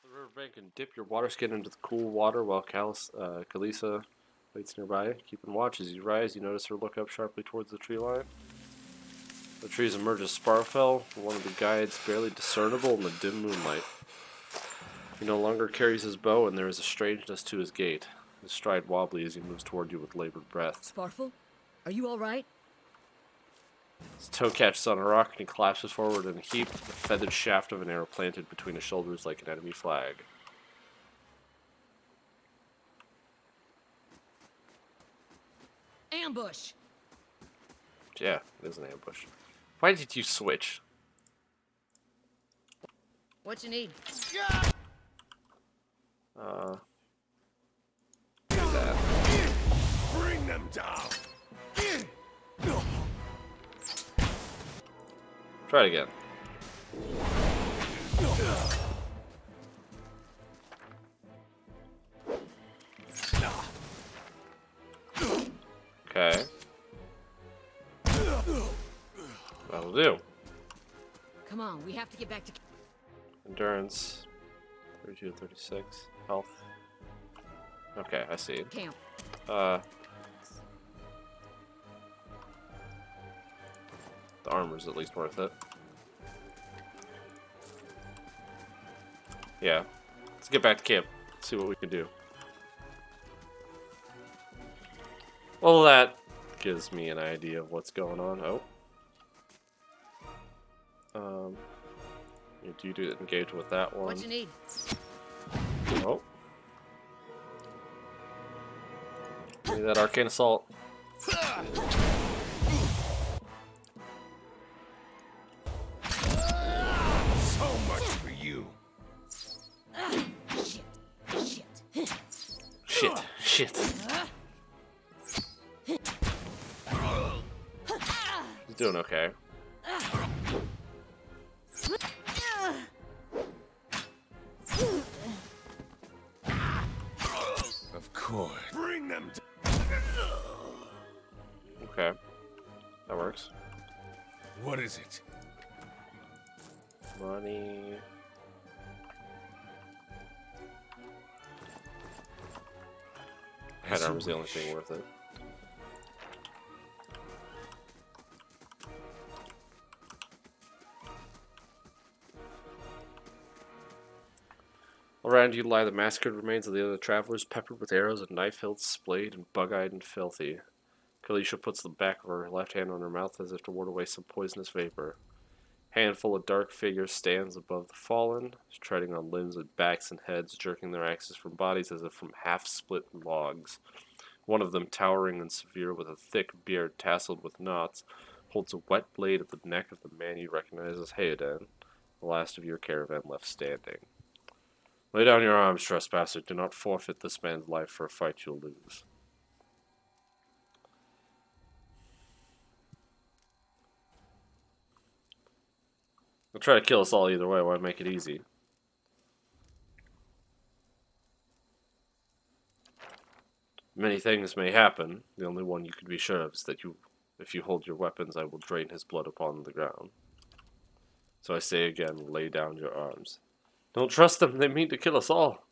to the riverbank and dip your water skin into the cool water while Kalisa waits nearby. Keeping watch as you rise, you notice her look up sharply towards the tree line. The trees emerge as Sparfell, one of the guides barely discernible in the dim moonlight. He no longer carries his bow, and there is a strangeness to his gait. His stride wobbly as he moves toward you with labored breath. Sparfell, are you all right? His toe catches on a rock, and he collapses forward in a heap, the feathered shaft of an arrow planted between his shoulders like an enemy flag. Ambush! Yeah, it is an ambush. Why did you switch? What you need? Do that. Bring them down. Try it again. Okay. That'll do. Come on, we have to get back to... Endurance. 32 to 36. Health. Okay, I see. camp. The armor's at least worth it. Yeah. Let's get back to camp. See what we can do. Well, that gives me an idea of what's going on. Oh. You do engage with that one. What you need? Oh. Give me that arcane assault. So much for you. Shit. Shit. He's doing okay. Of course. Bring them down. Okay. That works. What is it? Money. Head armor's the only thing worth it. Around you lie the massacred remains of the other travelers, peppered with arrows and knife-hilts, splayed and bug-eyed and filthy. Kalisha puts the back of her left hand on her mouth as if to ward away some poisonous vapor. Handful of dark figures stands above the fallen, treading on limbs with backs and heads, jerking their axes from bodies as if from half-split logs. One of them, towering and severe with a thick beard tasseled with knots, holds a wet blade at the neck of the man you recognize as Hayden, the last of your caravan left standing. Lay down your arms, trespasser. Do not forfeit this man's life for a fight you'll lose. They'll try to kill us all either way. Why make it easy? Many things may happen. The only one you can be sure of is that if you hold your weapons, I will drain his blood upon the ground. So I say again, lay down your arms. Don't trust them. They mean to kill us all.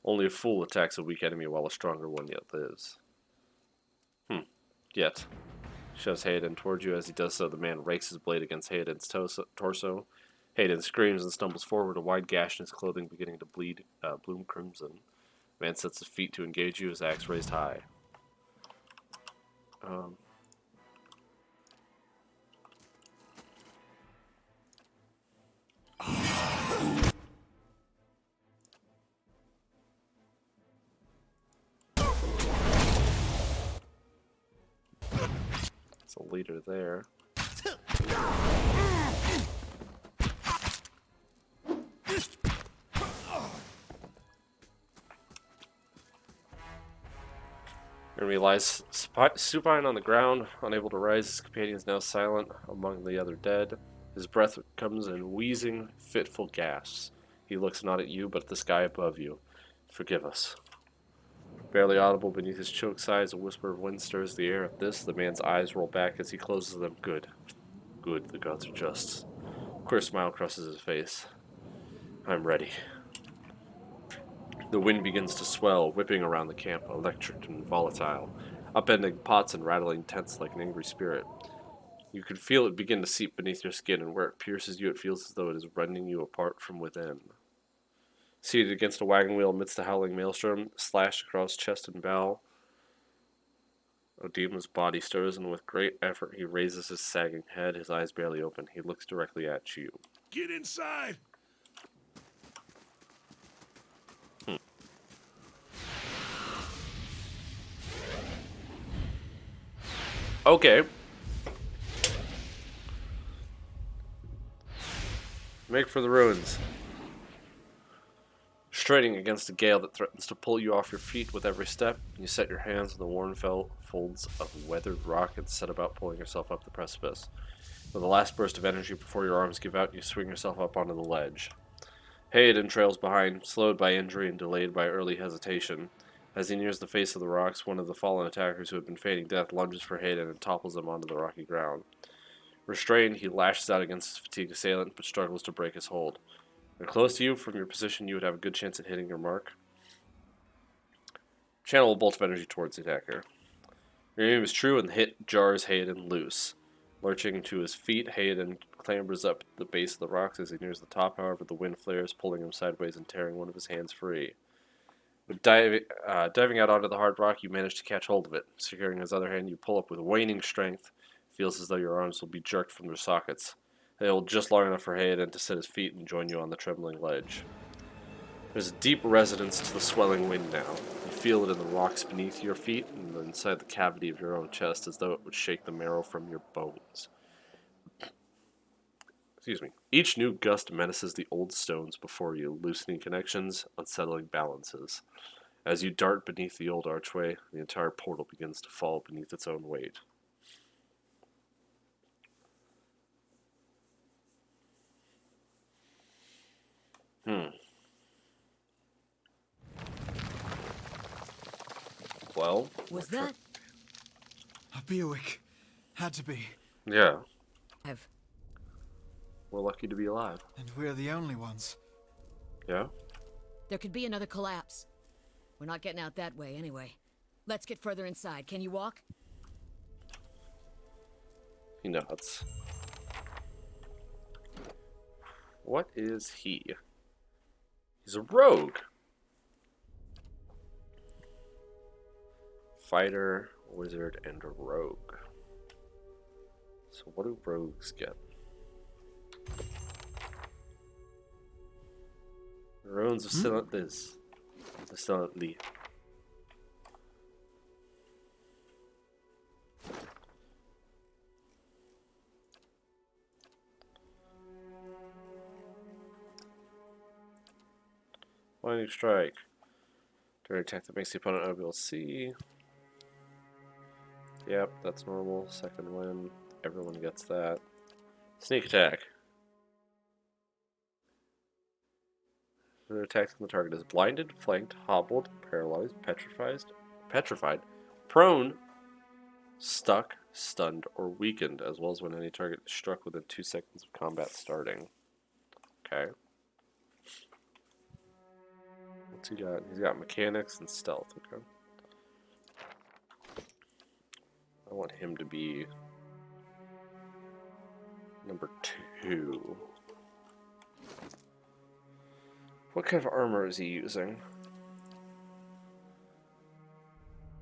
Only a fool attacks a weak enemy while a stronger one yet lives. Yet. Shoves Hayden toward you. As he does so, the man rakes his blade against Hayden's torso. Hayden screams and stumbles forward, a wide gash in his clothing beginning to bloom crimson. The man sets his feet to engage you, his axe raised high. It's a leader there. Enemy lies supine on the ground, unable to rise. His companion is now silent among the other dead. His breath comes in wheezing, fitful gasps. He looks not at you, but at the sky above you. Forgive us. Barely audible beneath his choked sighs, a whisper of wind stirs the air. At this, the man's eyes roll back as he closes them. Good. Good, the gods are just. A queer smile crosses his face. I'm ready. The wind begins to swell, whipping around the camp, electric and volatile, upending pots and rattling tents like an angry spirit. You can feel it begin to seep beneath your skin, and where it pierces you, it feels as though it is rending you apart from within. Seated against a wagon wheel amidst the howling maelstrom, slashed across chest and bow, Odima's body stirs, and with great effort he raises his sagging head, his eyes barely open. He looks directly at you. Get inside! Okay. Make for the ruins. Straining against a gale that threatens to pull you off your feet with every step, you set your hands on the worn folds of weathered rock and set about pulling yourself up the precipice. With a last burst of energy before your arms give out, you swing yourself up onto the ledge. Hayden trails behind, slowed by injury and delayed by early hesitation. As he nears the face of the rocks, one of the fallen attackers who had been feigning death lunges for Hayden and topples him onto the rocky ground. Restrained, he lashes out against his fatigued assailant, but struggles to break his hold. They're close to you. From your position, you would have a good chance at hitting your mark. Channel a bolt of energy towards the attacker. Your aim is true, and the hit jars Hayden loose. Lurching to his feet, Hayden clambers up the base of the rocks. As he nears the top, however, the wind flares, pulling him sideways and tearing one of his hands free. But diving out onto the hard rock, you manage to catch hold of it. Securing his other hand, you pull up with waning strength. It feels as though your arms will be jerked from their sockets. They hold just long enough for Hayden to set his feet and join you on the trembling ledge. There's a deep resonance to the swelling wind now. You feel it in the rocks beneath your feet and inside the cavity of your own chest, as though it would shake the marrow from your bones. Excuse me. Each new gust menaces the old stones before you, loosening connections, unsettling balances. As you dart beneath the old archway, the entire portal begins to fall beneath its own weight. Well, Was that? A Buick. Had to be. yeah, Have. we're lucky to be alive. And we're the only ones. Yeah? There could be another collapse. We're not getting out that way anyway. Let's get further inside. Can you walk? He nods. What is he? He's a rogue. Fighter, wizard, and a rogue. So what do rogues get? The ruins of Silent Liz. The Silent Lee. Lightning strike. During attack that makes the opponent unable to see. Yep, that's normal. Second win. Everyone gets that. Sneak attack. The attack on the target is blinded, flanked, hobbled, paralyzed, petrified, prone, stuck, stunned, or weakened, as well as when any target is struck within 2 seconds of combat starting. Okay. What's he got? He's got mechanics and stealth. Okay. I want him to be number 2. What kind of armor is he using?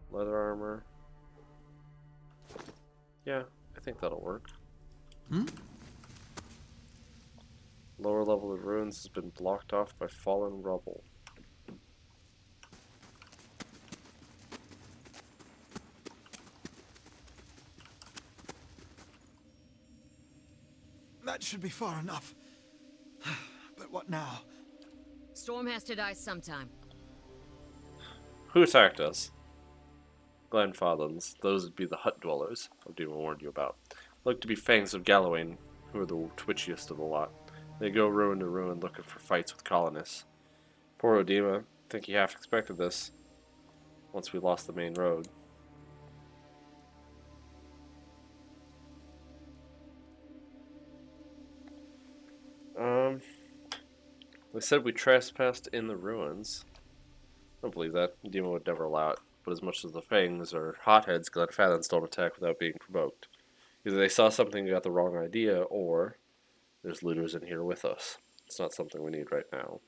Leather armor. Yeah, I think that'll work. Lower level of ruins has been blocked off by fallen rubble. That should be far enough. But what now? Storm has to die sometime. Who attacked us? Glenfathens. Those would be the hut dwellers Odima warned you about. Look to be Fangs of Gallowayne, who are the twitchiest of the lot. They go ruin to ruin looking for fights with colonists. Poor Odima. Think he half expected this. once we lost the main road. They said we trespassed in the ruins. I don't believe that. The demon would never allow it. But as much as the fangs or hotheads, Glenfathens don't attack without being provoked. Either they saw something and got the wrong idea, or there's looters in here with us. It's not something we need right now.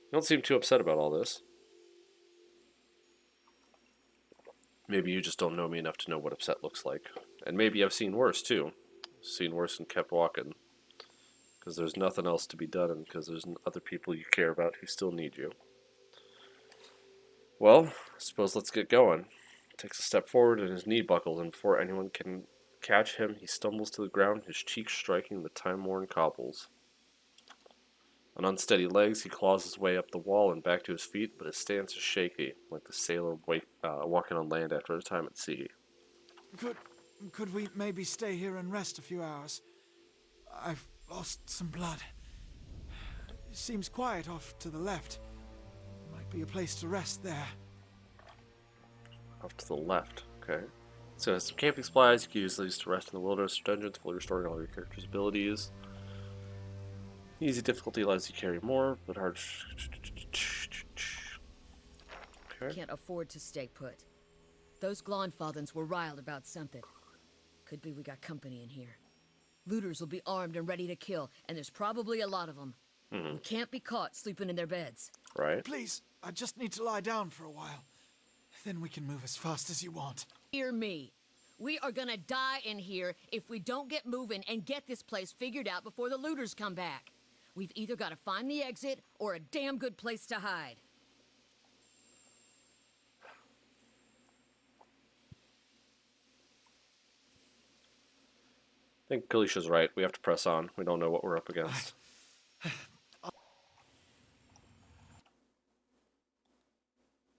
You don't seem too upset about all this. Maybe you just don't know me enough to know what upset looks like. And maybe I've seen worse, too. Seen worse and kept walking. Because there's nothing else to be done, and because there's other people you care about who still need you. Well, I suppose let's get going. Takes a step forward and his knee buckles, and before anyone can catch him, he stumbles to the ground, his cheeks striking the time-worn cobbles. On unsteady legs, he claws his way up the wall and back to his feet, but his stance is shaky, like the sailor walking on land after a time at sea. Could we maybe stay here and rest a few hours? I've lost some blood. It seems quiet off to the left. Might be a place to rest there. Off to the left, okay. So, some camping supplies, you can use these to rest in the wilderness or dungeons, fully restoring all your character's abilities. Easy difficulty allows you to carry more, but hard. Okay. Can't afford to stay put. Those Glonfathens were riled about something. Could be we got company in here. Looters will be armed and ready to kill, and there's probably a lot of them. We can't be caught sleeping in their beds. Right. Please, I just need to lie down for a while. Then we can move as fast as you want. Hear me. We are gonna die in here if we don't get moving and get this place figured out before the looters come back. We've either got to find the exit or a damn good place to hide. I think Kalisha's right. We have to press on. We don't know what we're up against.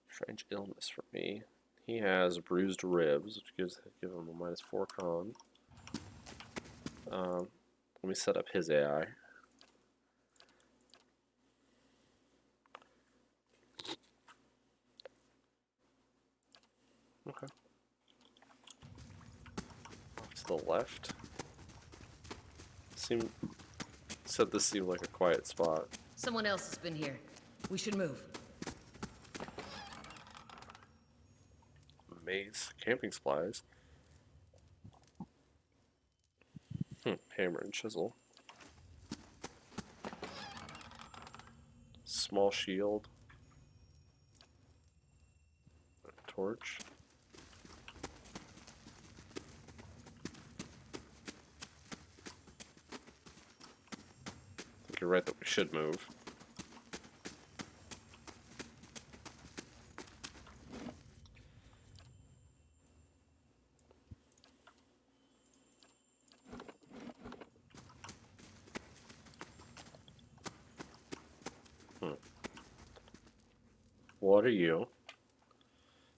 Strange illness for me. He has bruised ribs, which give him a -4 con. Let me set up his AI. Okay. Off to the left. Said this seemed like a quiet spot. Someone else has been here. We should move. Mace, camping supplies. Hammer and chisel. Small shield. A torch. I think you're right that we should move. What are you?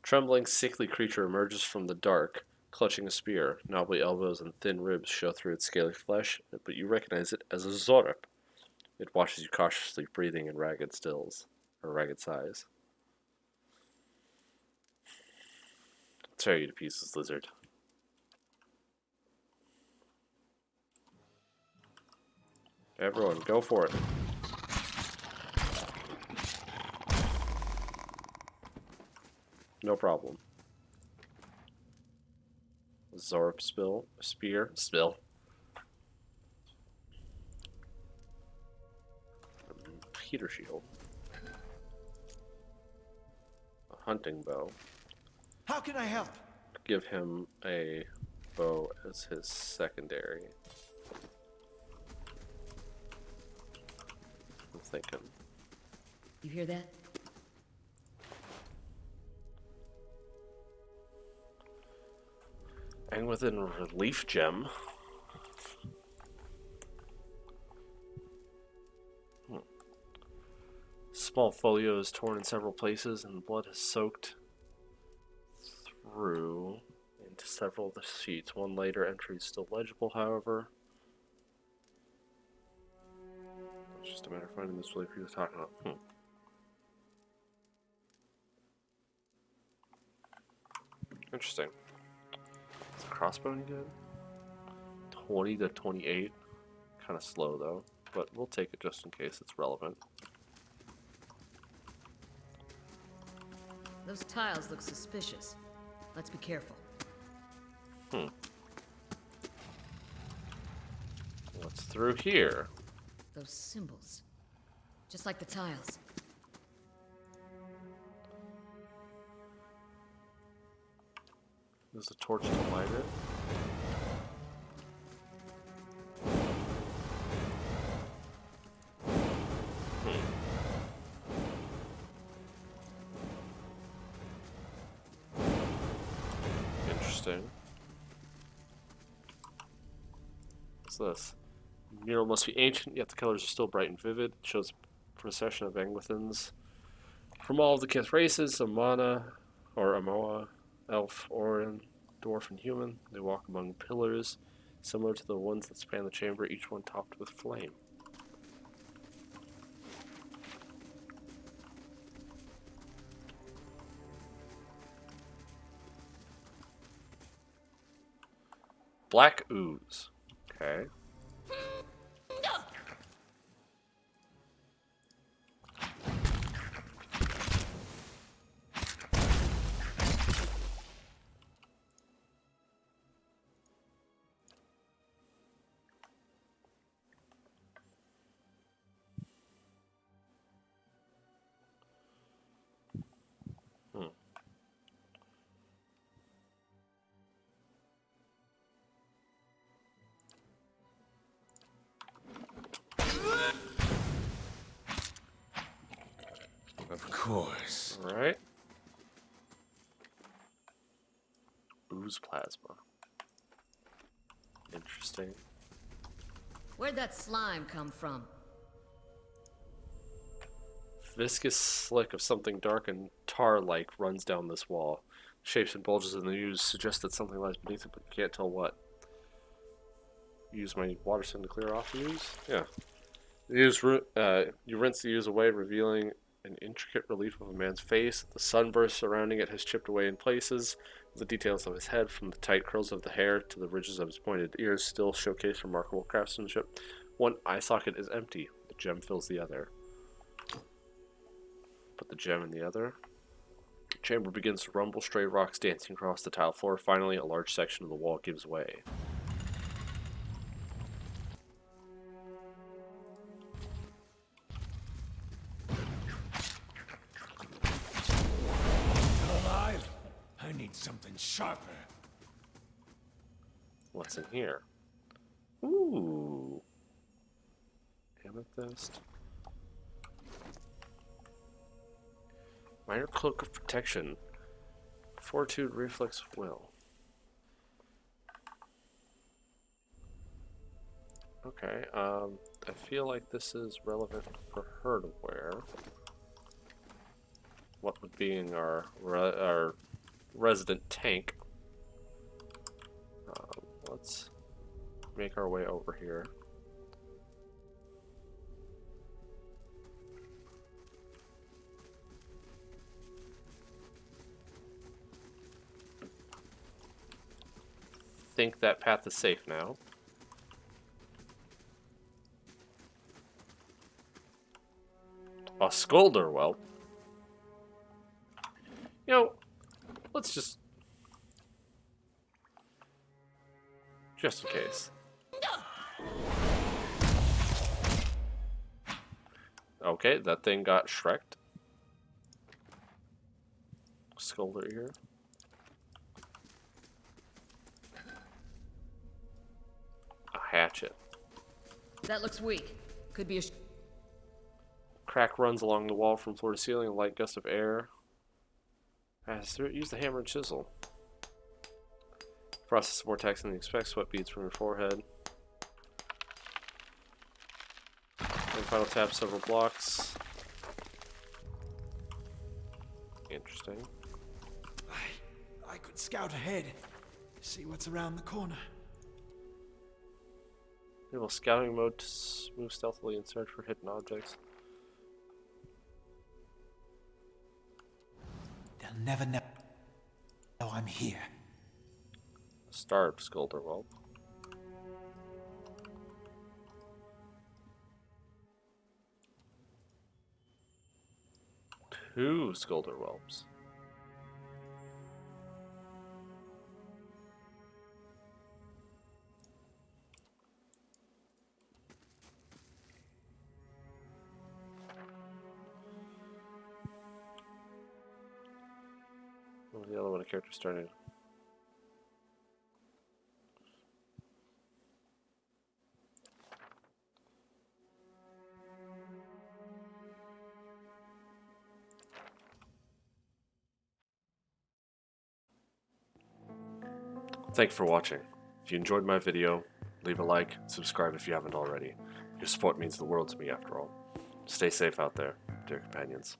Trembling, sickly creature emerges from the dark, clutching a spear. Knobbly elbows and thin ribs show through its scaly flesh, but you recognize it as a Zorip. It watches you cautiously, breathing in ragged sighs. Tear you to pieces, lizard. Everyone, go for it. No problem. Zorp spill. Heater shield. A hunting bow. How can I help? Give him a bow as his secondary. I'm thinking. You hear that? And within relief gem. Small folio is torn in several places and blood has soaked through into several of the sheets. One later entry is still legible, however. It's just a matter of finding this really people talking about. Interesting. Is the crossbow any good? 20 to 28. Kind of slow though, but we'll take it just in case it's relevant. Those tiles look suspicious. Let's be careful. What's through here? Those symbols. Just like the tiles. There's a torch to light it. Interesting. What's this? The mural must be ancient, yet the colors are still bright and vivid. It shows a procession of Anglithans from all of the Kith races, Amana, or Amoa, Elf, Orin, Dwarf, and Human. They walk among pillars, similar to the ones that span the chamber, each one topped with flame. Black ooze. Okay. Of course. Alright. Ooze plasma. Interesting. Where'd that slime come from? Viscous slick of something dark and tar-like runs down this wall. Shapes and bulges in the ooze suggest that something lies beneath it, but you can't tell what. Use my water sim to clear off the ooze? Yeah. You rinse the ooze away, revealing an intricate relief of a man's face. The sunburst surrounding it has chipped away in places. The details of his head, from the tight curls of the hair to the ridges of his pointed ears, still showcase remarkable craftsmanship. One eye socket is empty. The gem fills the other. Put the gem in the other. The chamber begins to rumble, stray rocks dancing across the tile floor. Finally, a large section of the wall gives way. Alive? I need something sharper. What's in here? Ooh. Amethyst. Minor cloak of protection. Fortitude, reflex of will. Okay, I feel like this is relevant for her to wear. What would be in our resident tank. Let's make our way over here. Think that path is safe now. A scolder, well. You know, let's just in case. Okay, that thing got Shrek'd. Scolder here. A hatchet. That looks weak. Could be a Crack runs along the wall from floor to ceiling. A light gust of air passes through it. Use the hammer and chisel. Process more text than you expect. Sweat beads from your forehead. And final tap several blocks. Interesting. I could scout ahead, see what's around the corner. Enable scouting mode to move stealthily and search for hidden objects. They'll never know I'm here. Starved Scolder Whelp. Two Scolder Whelps. What was the other one? A character starting. Thank you for watching. If you enjoyed my video, leave a like, subscribe if you haven't already. Your support means the world to me after all. Stay safe out there, dear companions.